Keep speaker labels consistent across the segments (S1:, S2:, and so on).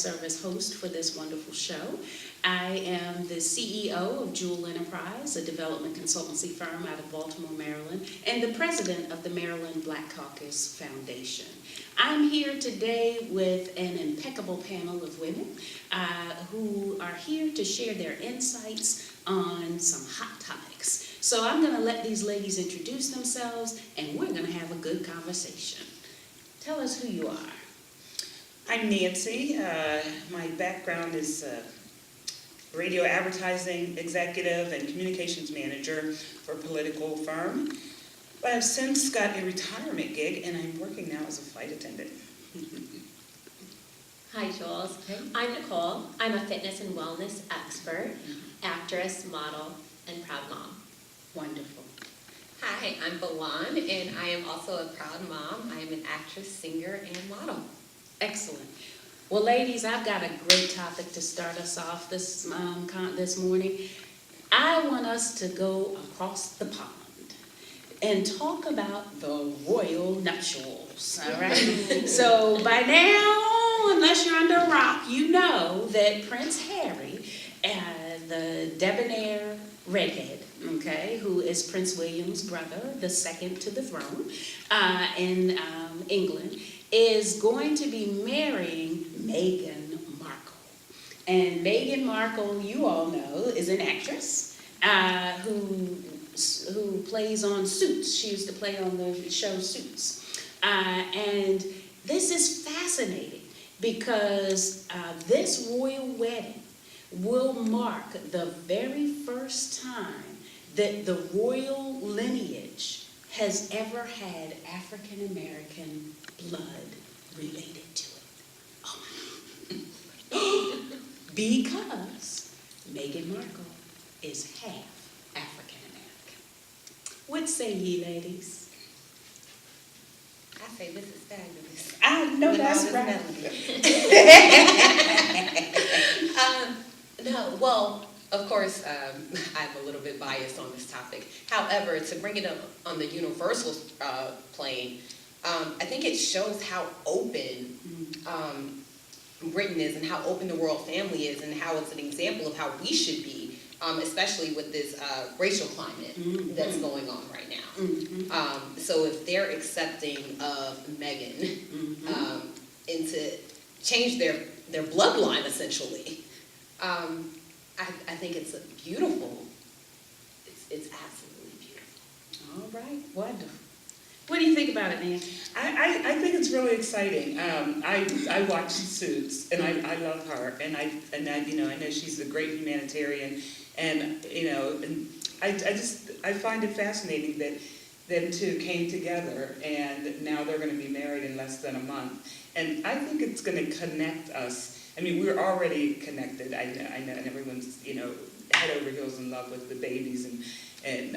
S1: serve as host for this wonderful show. I am the CEO of Jewel Enterprise, a development consultancy firm out of Baltimore, Maryland, and the president of the Maryland Black Caucus Foundation. I'm here today with an impeccable panel of women who are here to share their insights on some hot topics. So I'm going to let these ladies introduce themselves, and we're going to have a good conversation. Tell us who you are.
S2: I'm Nancy. My background is radio advertising executive and communications manager for a political firm. But I've since got a retirement gig, and I'm working now as a flight attendant.
S3: Hi, Jules.
S1: Hey.
S3: I'm Nicole. I'm a fitness and wellness expert, actress, model, and proud mom.
S1: Wonderful.
S4: Hi, I'm Balan, and I am also a proud mom. I am an actress, singer, and model.
S1: Excellent. Well, ladies, I've got a great topic to start us off this morning. I want us to go across the pond and talk about the royal nuptials, all right? So by now, unless you're under a rock, you know that Prince Harry, the debonair redhead, okay, who is Prince William's brother, the second to the throne in England, is going to be marrying Meghan Markle. And Meghan Markle, you all know, is an actress who plays on Suits. She used to play on the show Suits. And this is fascinating because this royal wedding will mark the very first time that the royal lineage has ever had African American blood related to it. Oh my God. Because Meghan Markle is half African American. What say ye, ladies?
S4: I say this is fabulous.
S1: I know
S4: With all
S1: that's
S4: this
S1: right.
S4: melody. No, well, of course, I'm a little bit biased on this topic. However, to bring it up on the universal plane, I think it shows how open Britain is and how open the royal family is and how it's an example of how we should be, especially with this racial climate that's going on right now. So if they're accepting of Meghan and to change their bloodline, essentially, I think it's beautiful. It's absolutely beautiful.
S1: All right, wonderful. What do you think about it, Nancy?
S2: I think it's really exciting. I watch Suits, and I love her, and I know she's a great humanitarian, and I find it fascinating that them two came together, and now they're going to be married in less than a month, and I think it's going to connect us. I mean, we're already connected. I know, and everyone's head over heels in love with the babies and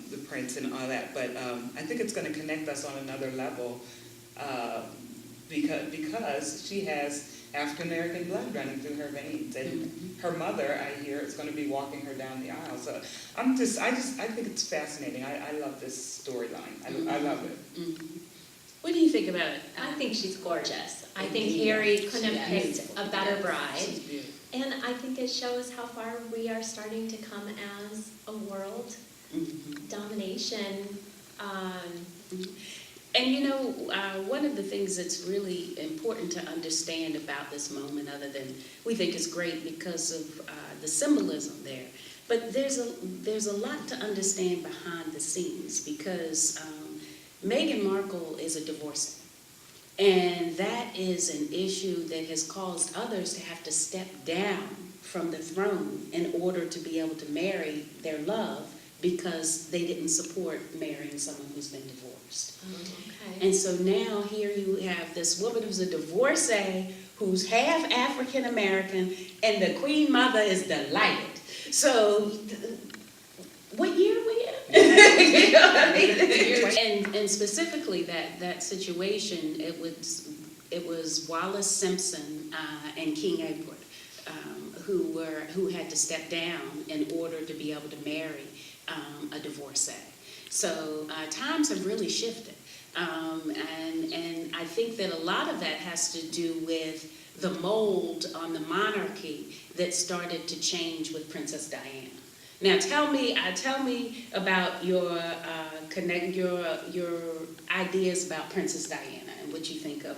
S2: the prince and all that. But I think it's going to connect us on another level because she has African American blood running through her veins, and her mother, I hear, is going to be walking her down the aisle. So I think it's fascinating. I love this storyline. I love it.
S1: What do you think about it?
S3: I think she's gorgeous. I think Harry couldn't have picked a better bride.
S1: She's beautiful.
S3: And I think it shows how far we are starting to come as a world domination.
S1: And one of the things that's really important to understand about this moment, other than we think it's great because of the symbolism there, but there's a lot to understand behind the scenes because Meghan Markle is a divorcee. And that is an issue that has caused others to have to step down from the throne in order to be able to marry their love because they didn't support marrying someone who's been divorced.
S3: Okay.
S1: And so now here you have this woman who's a divorcee who's half African American, and the Queen Mother is delighted. So what year are we in? You know what I mean? And specifically that situation, it was Wallace Simpson and King Edward who had to step down in order to be able to marry a divorcee. So times have really shifted, and I think that a lot of that has to do with the mold on the monarchy that started to change with Princess Diana. Now tell me about your ideas about Princess Diana and what you think of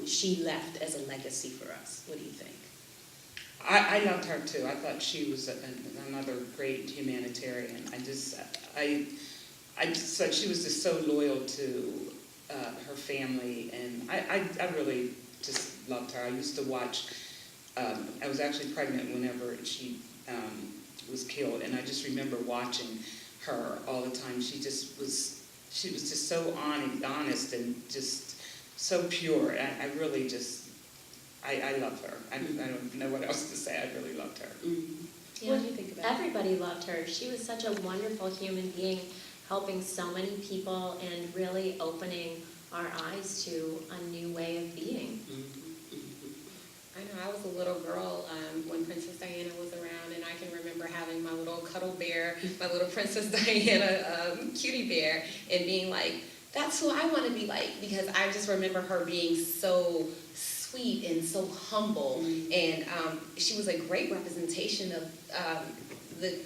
S1: she left as a legacy for us. What do you think?
S2: I loved her too. I thought she was another great humanitarian. I just thought she was just so loyal to her family, and I really just loved her. I used to watch. I was actually pregnant whenever she was killed, and I just remember watching her all the time. She was just so honest and just so pure. I really just. I love her. I don't know what else to say. I really loved her.
S1: Mm-hmm.
S3: Yeah,
S1: What do you think about it?
S3: everybody loved her. She was such a wonderful human being, helping so many people and really opening our eyes to a new way of being.
S4: I know, I was a little girl when Princess Diana was around, and I can remember having my little cuddle bear, my little Princess Diana cutie bear, and being like, that's who I want to be like, because I just remember her being so sweet and so humble, and she was a great representation of the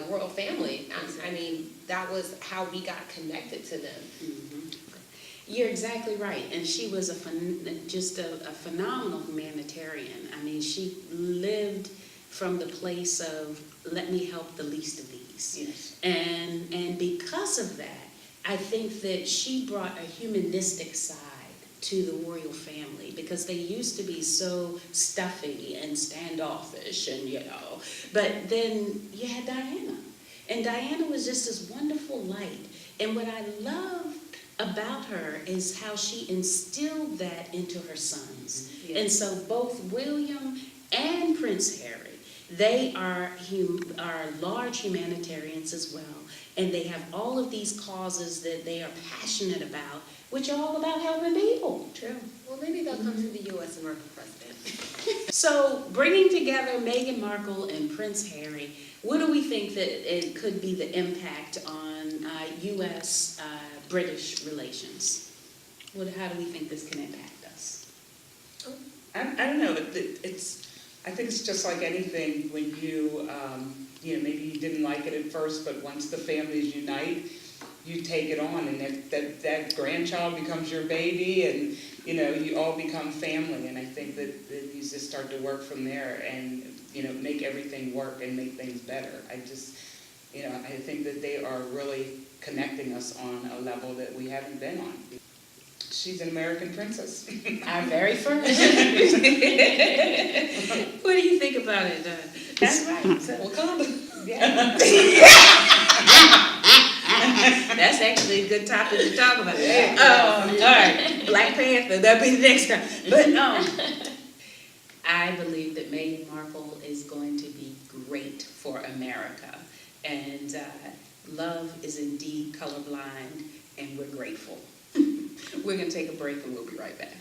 S4: royal family. I mean, that was how we got connected to them.
S1: Mm-hmm. You're exactly right, and she was just a phenomenal humanitarian. I mean, she lived from the place of let me help the least of these.
S2: Yes.
S1: And because of that, I think that she brought a humanistic side to the royal family, because they used to be so stuffy and standoffish and, but then you had Diana, and Diana was just this wonderful light. And what I loved about her is how she instilled that into her sons.
S2: Yes.
S1: And so both William and Prince Harry, they are large humanitarians as well, and they have all of these causes that they are passionate about, which are all about helping people.
S3: True.
S4: Well, maybe they'll come to the U.S. and run for president.
S1: So bringing together Meghan Markle and Prince Harry, what do we think that it could be the impact on U.S.-British relations? How do we think this can impact us?
S2: I don't know. I think it's just like anything when you maybe you didn't like it at first, but once the families unite, you take it on, and that grandchild becomes your baby, and you all become family. And I think that you just start to work from there, and make everything work and make things better. I think that they are really connecting us on a level that we haven't been on. She's an American princess.
S1: Our very first. What do you think about it?
S2: That's right.
S4: Wakanda.
S2: Yeah.
S1: That's actually a good topic to talk about. All right, Black Panther, that'll be the next time. But I believe that Meghan Markle is going to be great for America. And love is indeed colorblind, and we're grateful. We're going to take a break, and we'll be right back.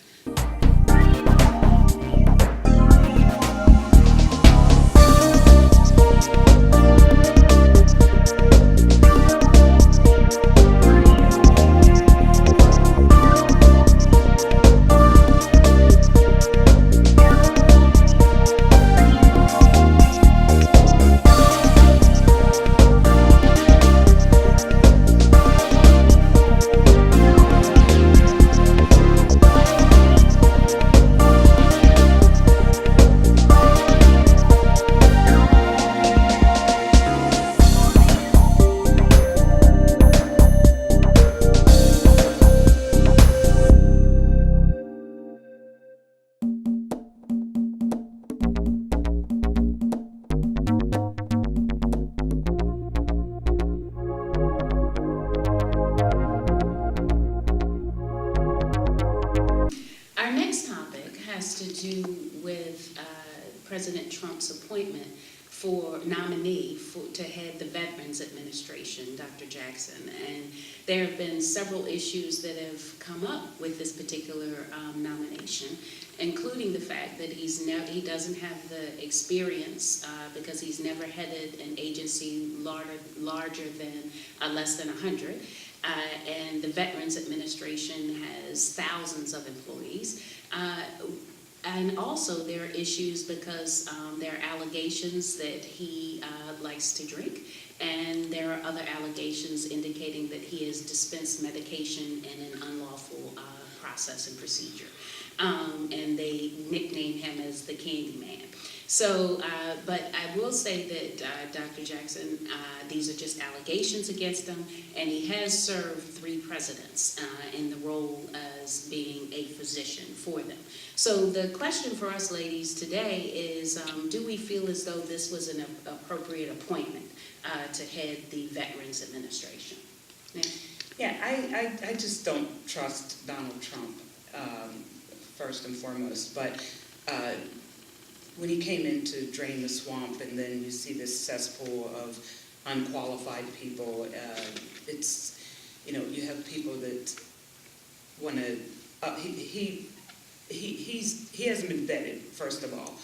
S1: President Trump's appointment for nominee to head the Veterans Administration, Dr. Jackson. And there have been several issues that have come up with this particular nomination, including the fact that he doesn't have the experience because he's never headed an agency larger than less than 100. And the Veterans Administration has thousands of employees. And also there are issues because there are allegations that he likes to drink, and there are other allegations indicating that he has dispensed medication in an unlawful process and procedure. And they nickname him as the Candy Man. So, but I will say that Dr. Jackson, these are just allegations against him, and he has served 3 presidents in the role as being a physician for them. So the question for us ladies today is, do we feel as though this was an appropriate appointment to head the Veterans Administration?
S2: Yeah, I just don't trust Donald Trump, first and foremost, but when he came in to drain the swamp, and then you see this cesspool of unqualified people, it's, you know, you have people that want to, he hasn't been vetted, first of all,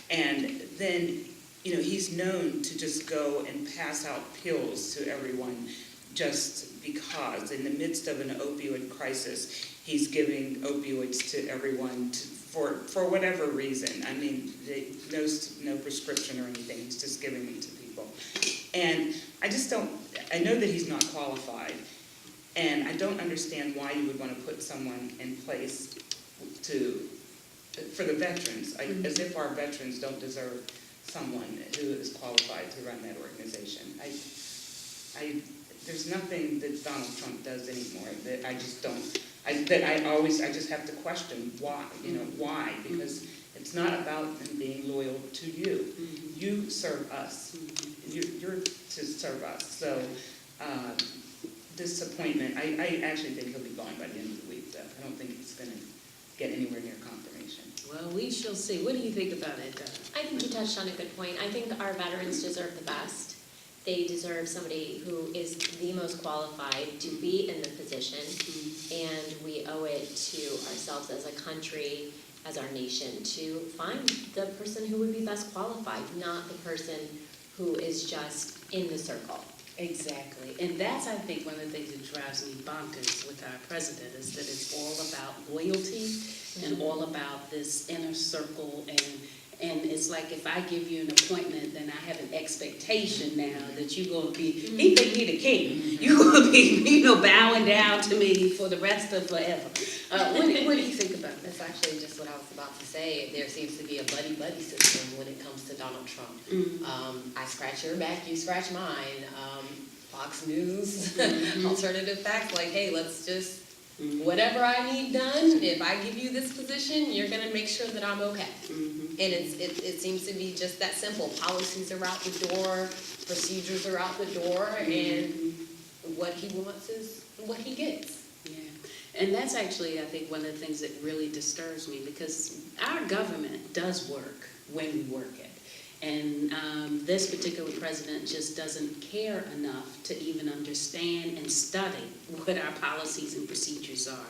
S2: and then, you know, he's known to just go and pass out pills to everyone just because in the midst of an opioid crisis, he's giving opioids to everyone for whatever reason. I mean, no prescription or anything, he's just giving them to people. And I just don't, I know that he's not qualified, and I don't understand why you would want to put someone in place for the veterans, as if our veterans don't deserve someone who is qualified to run that organization. There's nothing that Donald Trump does anymore that I just don't, I just have to question why, why, because it's not about them being loyal to you. You serve us. You're to serve us. So this appointment, I actually think he'll be gone by the end of the week, though. I don't think he's going to get anywhere near confirmation.
S1: Well, we shall see. What do you think about it,
S3: I think you touched on a good point. I think our veterans deserve the best. They deserve somebody who is the most qualified to be in the position, and we owe it to ourselves as a country, as our nation, to find the person who would be best qualified, not the person who is just in the circle.
S1: Exactly. And that's, I think, one of the things that drives me bonkers with our president is that it's all about loyalty and all about this inner circle, and it's like if I give you an appointment, then I have an expectation now that you're going to be, he think he the king. You're going to be, bowing down to me for the rest of forever. What do you think about that?
S4: That's actually just what I was about to say. There seems to be a buddy-buddy system when it comes to Donald Trump. I scratch your back, you scratch mine. Fox News, alternative facts, like, hey, let's just, whatever I need done, if I give you this position, you're going to make sure that I'm okay. And it seems to be just that simple. Policies are out the door, procedures are out the door, and what he wants is what he gets.
S1: Yeah, and that's actually, I think, one of the things that really disturbs me, because our government does work when we work it. And this particular president just doesn't care enough to even understand and study what our policies and procedures are.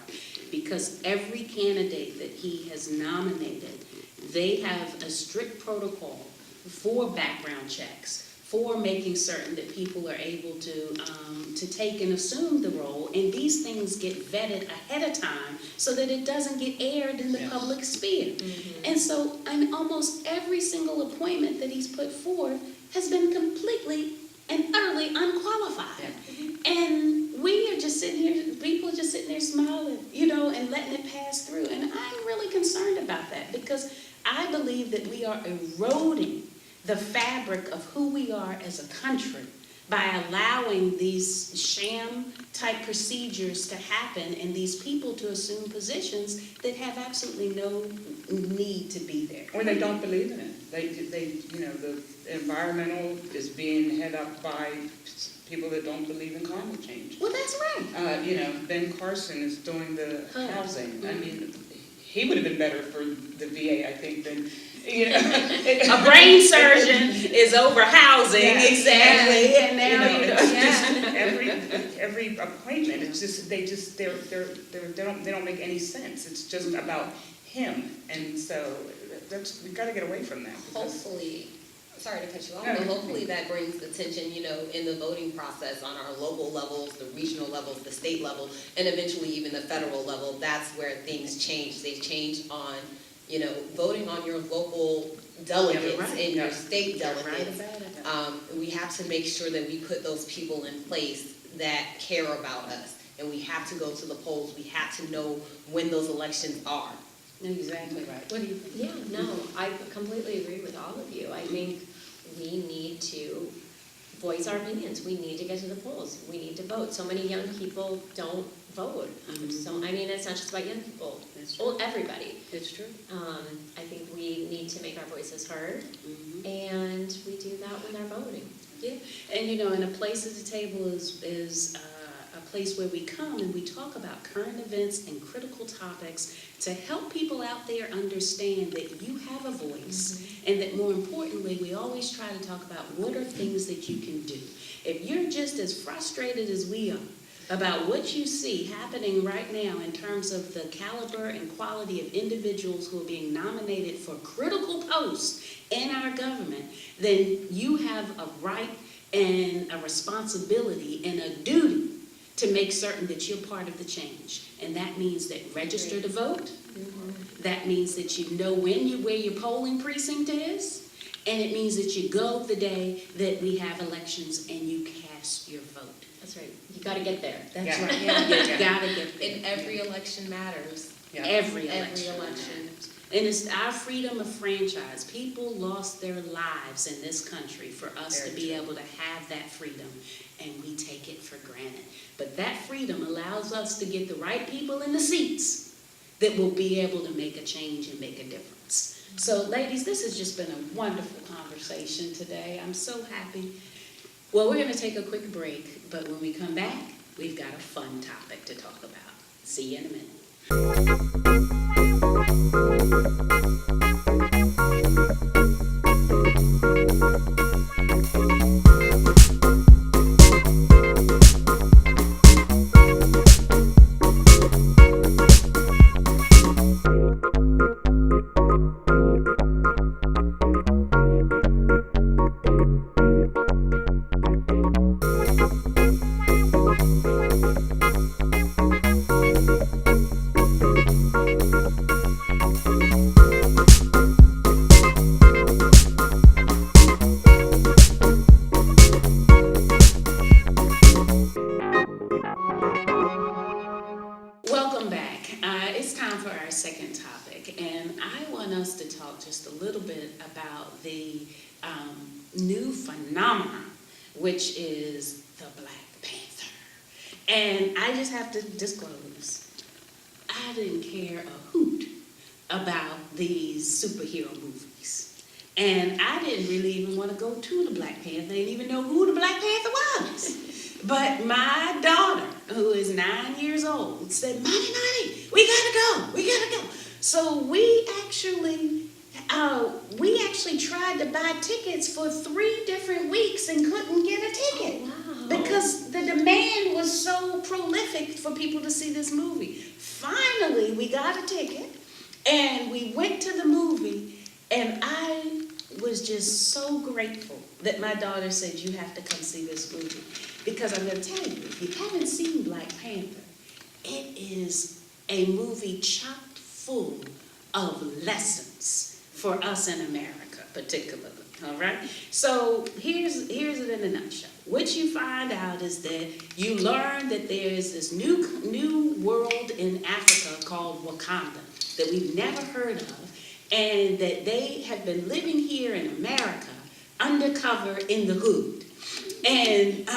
S1: Because every candidate that he has nominated, they have a strict protocol for background checks, for making certain that people are able to take and assume the role, and these things get vetted ahead of time so that it doesn't get aired in the public sphere. And so, almost every single appointment that he's put forth has been completely and utterly unqualified. And we are just sitting here, people are just sitting there smiling, and letting it pass through. And I'm really concerned about that, because I believe that we are eroding the fabric of who we are as a country by allowing these sham-type procedures to happen and these people to assume positions that have absolutely no need to be there.
S2: Or they don't believe in it. They the environmental is being head up by people that don't believe in climate change.
S1: Well, that's right.
S2: Ben Carson is doing the housing. I mean, he would have been better for the VA, I think, than
S1: a brain surgeon is over housing, exactly, and now
S2: every appointment, it's just they don't make any sense. It's just about him, and so we've got to get away from that.
S4: Hopefully, sorry to cut you off,
S2: No,
S4: but hopefully that brings attention, in the voting process on our local levels, the regional levels, the state level, and eventually even the federal level. That's where things change. They change on voting on your local delegates
S1: right.
S4: and your
S2: Yeah.
S4: state
S1: You're right
S4: delegates.
S1: about it.
S4: We have to make sure that we put those people in place that care about us. And we have to go to the polls. We have to know when those elections are.
S1: Exactly right. What do you think?
S3: Yeah, no, I completely agree with all of you. I think we need to voice our opinions. We need to get to the polls. We need to vote. So many young people don't vote. So, I mean, it's not just about young people.
S1: That's true.
S3: Well, everybody.
S1: It's true.
S3: I think we need to make our voices heard,
S1: Mhm.
S3: and we do that with our voting.
S1: Yeah, and and a place at the table is a place where we come and we talk about current events and critical topics to help people out there understand that you have a voice, and that more importantly, we always try to talk about what are things that you can do. If you're just as frustrated as we are about what you see happening right now in terms of the caliber and quality of individuals who are being nominated for critical posts in our government, then you have a right and a responsibility and a duty to make certain that you're part of the change. And that means that register to vote. That means that you know where your polling precinct is. And it means that you go the day that we have elections and you cast your vote.
S3: That's right. You gotta get there.
S1: That's
S2: Yeah.
S1: right.
S2: Yeah.
S1: You gotta get there.
S4: And every election matters.
S2: Yeah.
S1: Every
S4: Every
S1: election.
S4: election.
S1: And it's our freedom of franchise. People lost their lives in this country for us
S2: Very
S1: to be
S2: true.
S1: able to have that freedom, and we take it for granted. But that freedom allows us to get the right people in the seats that will be able to make a change and make a difference. So, ladies, this has just been a wonderful conversation today. I'm so happy. Well, we're going to take a quick break, but when we come back, we've got a fun topic to talk about. See you in a minute. Welcome back. It's time for our second topic, and I want us to talk just a little bit about the new phenomenon, which is the Black Panther. And I just have to disclose, I didn't care a hoot about these superhero movies. And I didn't really even want to go to the Black Panther. I didn't even know who the Black Panther was. But my daughter, who is 9 years old, said, Mommy, we gotta go. So we actually tried to buy tickets for 3 different weeks and couldn't get a ticket.
S3: Wow.
S1: Because the demand was so prolific for people to see this movie. Finally, we got a ticket and we went to the movie, and I was just so grateful that my daughter said, you have to come see this movie. Because I'm going to tell you, if you haven't seen Black Panther, it is a movie chock full of lessons for us in America, particularly. All right? So here's it in a nutshell. What you find out is that you learn that there is this new world in Africa called Wakanda that we've never heard of, and that they have been living here in America undercover in the hood. And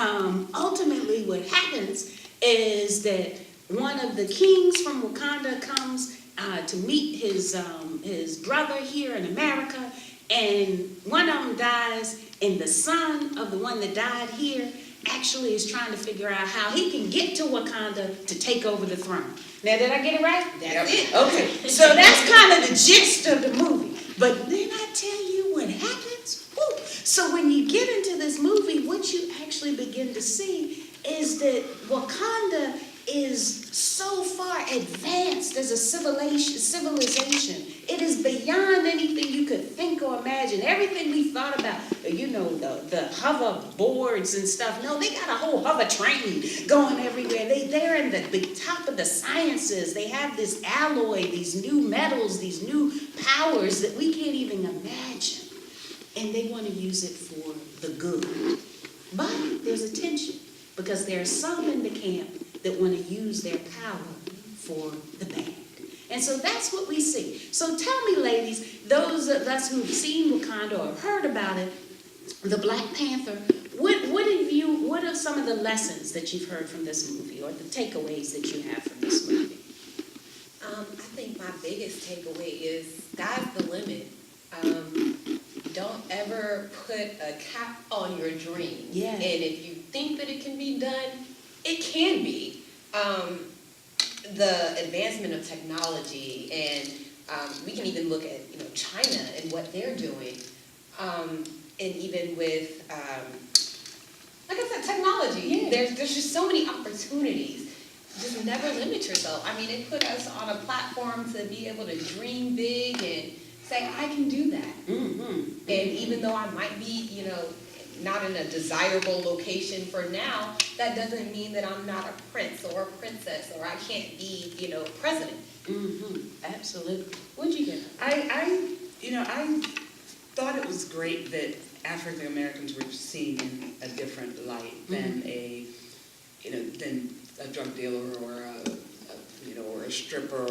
S1: ultimately what happens is that one of the kings from Wakanda comes to meet his brother here in America, and one of them dies, and the son of the one that died here actually is trying to figure out how he can get to Wakanda to take over the throne. Now, did I get it right?
S4: That's it.
S1: Okay, so that's kind of the gist of the movie. But then I tell you what happens. Woo. So when you get into this movie, what you actually begin to see is that Wakanda is so far advanced as a civilization. It is beyond anything you could think or imagine. Everything we thought about, you know, the hover boards and stuff. No, they got a whole hover train going everywhere. They're in the big top of the sciences. They have this alloy, these new metals, these new powers that we can't even imagine. And they want to use it for the good. But there's a tension, because there are some in the camp that want to use their power for the bad. And so that's what we see. So tell me, ladies, those of us who've seen Wakanda or heard about it, the Black Panther, what are some of the lessons that you've heard from this movie, or the takeaways that you have from this movie?
S4: I think my biggest takeaway is sky's the limit. Don't ever put a cap on your dream.
S1: Yeah.
S4: And if you think that it can be done, it can be. The advancement of technology, and we can even look at China and what they're doing, and even with like I said, technology.
S1: Yeah.
S4: There's just so many opportunities. Just never limit yourself. I mean, it put us on a platform to be able to dream big and say, I can do that.
S1: Mm-hmm.
S4: And even though I might be, not in a desirable location for now, that doesn't mean that I'm not a prince or a princess, or I can't be, president.
S1: Mm-hmm. Absolutely. What'd you get?
S2: I thought it was great that African Americans were seen in a different light than than a drug dealer or a stripper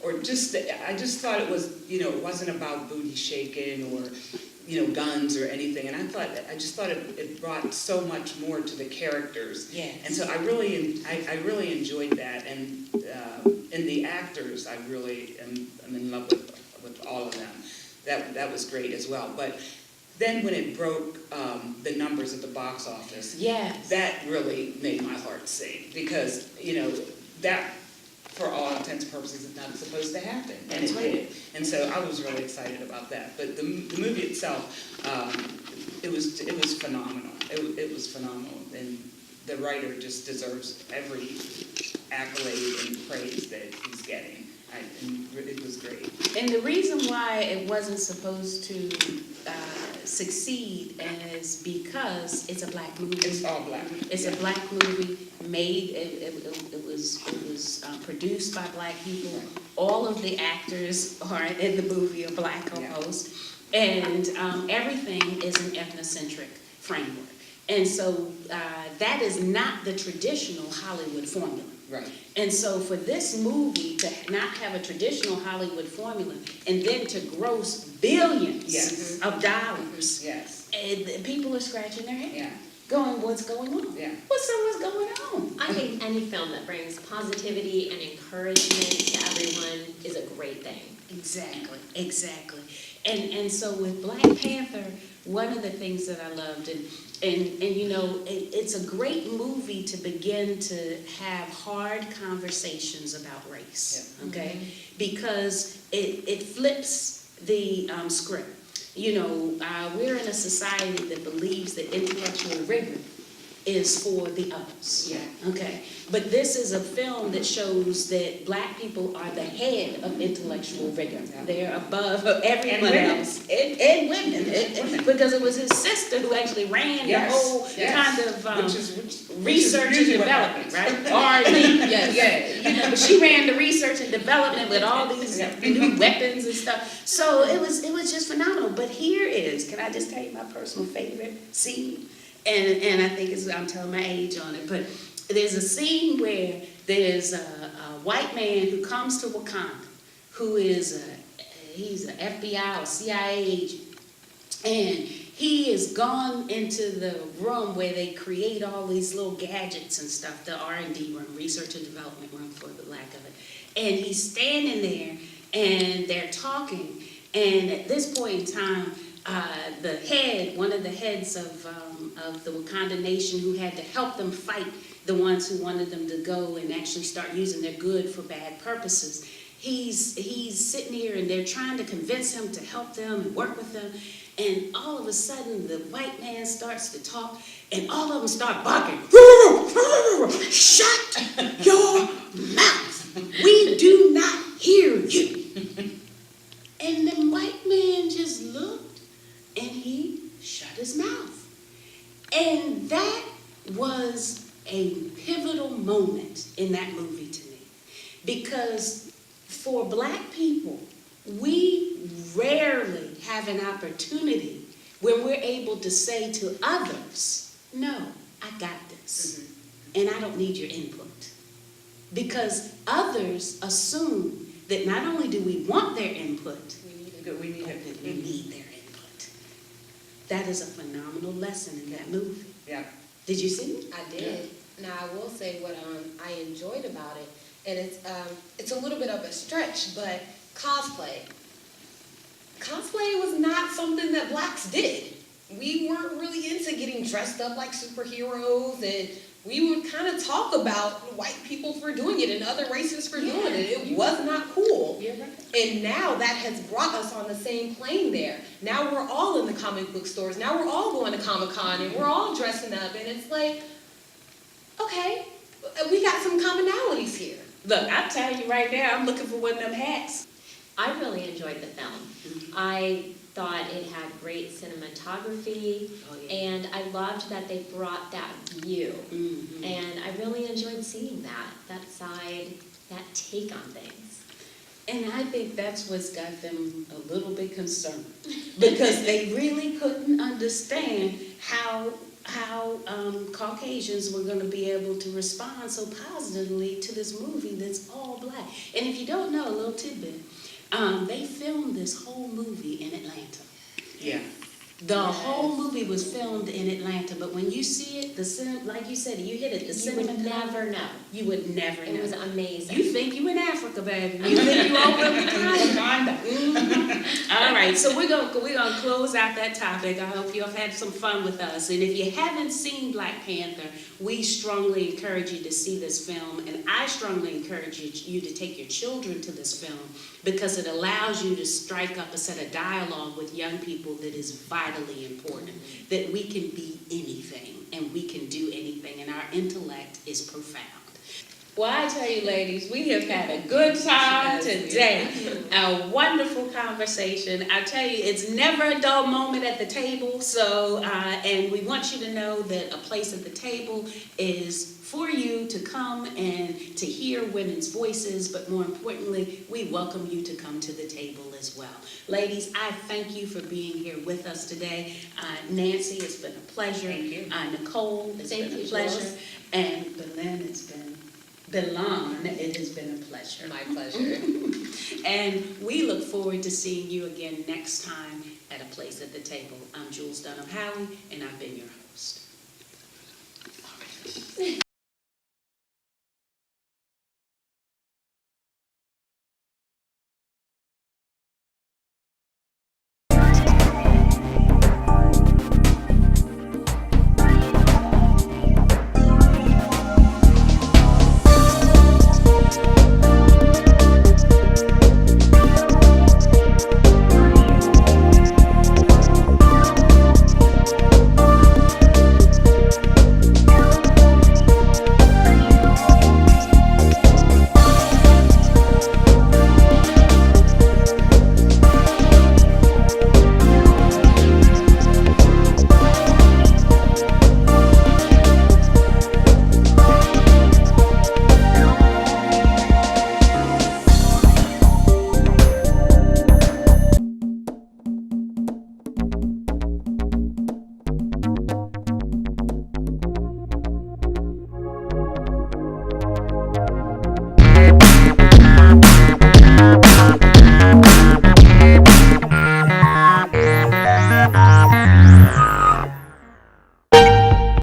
S2: or just, I just thought it was, it wasn't about booty shaking or, guns or anything. And I just thought it brought so much more to the characters.
S1: Yes.
S2: And so I really enjoyed that. And the actors, I really am in love with all of them. That was great as well. But then when it broke the numbers at the box office,
S1: Yes.
S2: that really made my heart sing, because that, for all intents and purposes, is not supposed to happen, and
S1: That's
S2: it
S1: right.
S2: did. And so I was really excited about that. But the movie itself, it was phenomenal. It was phenomenal, and the writer just deserves every accolade and praise that he's getting. And it was great.
S1: And the reason why it wasn't supposed to succeed is because it's a black movie.
S2: It's all black.
S1: It's a black movie made. It was produced by black people.
S2: Right.
S1: All of the actors are in the movie are black almost, and everything is an ethnocentric framework. And so that is not the traditional Hollywood formula.
S2: Right.
S1: And so for this movie to not have a traditional Hollywood formula and then to gross billions
S2: Yes.
S1: of dollars,
S2: Yes.
S1: and people are scratching their head,
S2: Yeah.
S1: going, what's going on?
S2: Yeah.
S1: What's going on?
S3: I think any film that brings positivity and encouragement to everyone is a great thing.
S1: Exactly. And so with Black Panther, one of the things that I loved, and it's a great movie to begin to have hard conversations about race, okay? Because it flips the script. We're in a society that believes that intellectual rigor is for the others.
S2: Yeah.
S1: Okay. But this is a film that shows that black people are the head of intellectual rigor.
S2: Yeah.
S1: They're above everyone
S2: women.
S1: else. And women. Because it was his sister who actually ran
S2: Yes.
S1: the whole
S2: Yes.
S1: kind of
S2: Which is
S1: research and
S2: usually what
S1: development,
S2: happens.
S1: right? R&D.
S2: Yeah.
S1: But she ran the research and development with all these new weapons and stuff. So it was just phenomenal. But here is, can I just tell you my personal favorite scene? And I think I'm telling my age on it, but there's a scene where there's a white man who comes to Wakanda, who is he's an FBI or CIA agent, and he has gone into the room where they create all these little gadgets and stuff, the R&D room, research and development room for the lack of it, and he's standing there and they're talking, and at this point in time, one of the heads of the Wakanda nation, who had to help them fight the ones who wanted them to go and actually start using their good for bad purposes. He's sitting here and they're trying to convince him to help them and work with them. And all of a sudden, the white man starts to talk, and all of them start barking. Shut your mouth. We do not hear you. And the white man just looked, and he shut his mouth. And that was a pivotal moment in that movie to me. Because for Black people, we rarely have an opportunity when we're able to say to others, no, I got this, and I don't need your input. Because others assume that not only do we want their input,
S2: That we need
S1: but
S2: it.
S1: that we need their input. That is a phenomenal lesson in that movie.
S2: Yeah.
S1: Did you see it?
S4: I did. Now, I will say what I enjoyed about it, and it's a little bit of a stretch, but cosplay. Cosplay was not something that Blacks did. We weren't really into getting dressed up like superheroes, and we would kind of talk about white people for doing it and other races for doing it. It was not cool.
S1: You're right.
S4: And now that has brought us on the same plane there. Now we're all in the comic book stores. Now we're all going to Comic-Con and we're all dressing up. And it's like, okay, we got some commonalities here.
S1: Look, I'll tell you right now, I'm looking for one of them hats.
S3: I really enjoyed the film. I thought it had great cinematography,
S1: Oh, yeah.
S3: and I loved that they brought that view.
S1: Mhm.
S3: And I really enjoyed seeing that side, that take on things.
S1: And I think that's what's got them a little bit concerned. Because they really couldn't understand how Caucasians were going to be able to respond so positively to this movie that's all Black. And if you don't know, a little tidbit, they filmed this whole movie in Atlanta.
S2: Yeah.
S1: The whole movie was filmed in Atlanta, but when you see it, like you said, you hit it, the
S3: You would
S1: cinema,
S3: never know.
S1: you would never know.
S3: It was amazing.
S1: You think you in Africa, baby. You think you over in Wakanda. Mhm. All right, so we're gonna close out that topic. I hope you've had some fun with us. And if you haven't seen Black Panther, we strongly encourage you to see this film, and I strongly encourage you to take your children to this film because it allows you to strike up a set of dialogue with young people that is vitally important. That we can be anything and we can do anything, and our intellect is profound. Well, I tell you, ladies, we have had a good time today. A wonderful conversation. I tell you, it's never a dull moment at the table. So, and we want you to know that a place at the table is for you to come and to hear women's voices. But more importantly, we welcome you to come to the table as well. Ladies, I thank you for being here with us today. Nancy, it's been a pleasure.
S2: Thank you.
S1: Nicole, it's
S3: Thank
S1: been a
S3: you,
S1: pleasure.
S3: Jules.
S1: And Belen, Belon, it has been a pleasure.
S4: My pleasure.
S1: And we look forward to seeing you again next time at A Place at the Table. I'm Jules Dunham Howie, and I've been your host.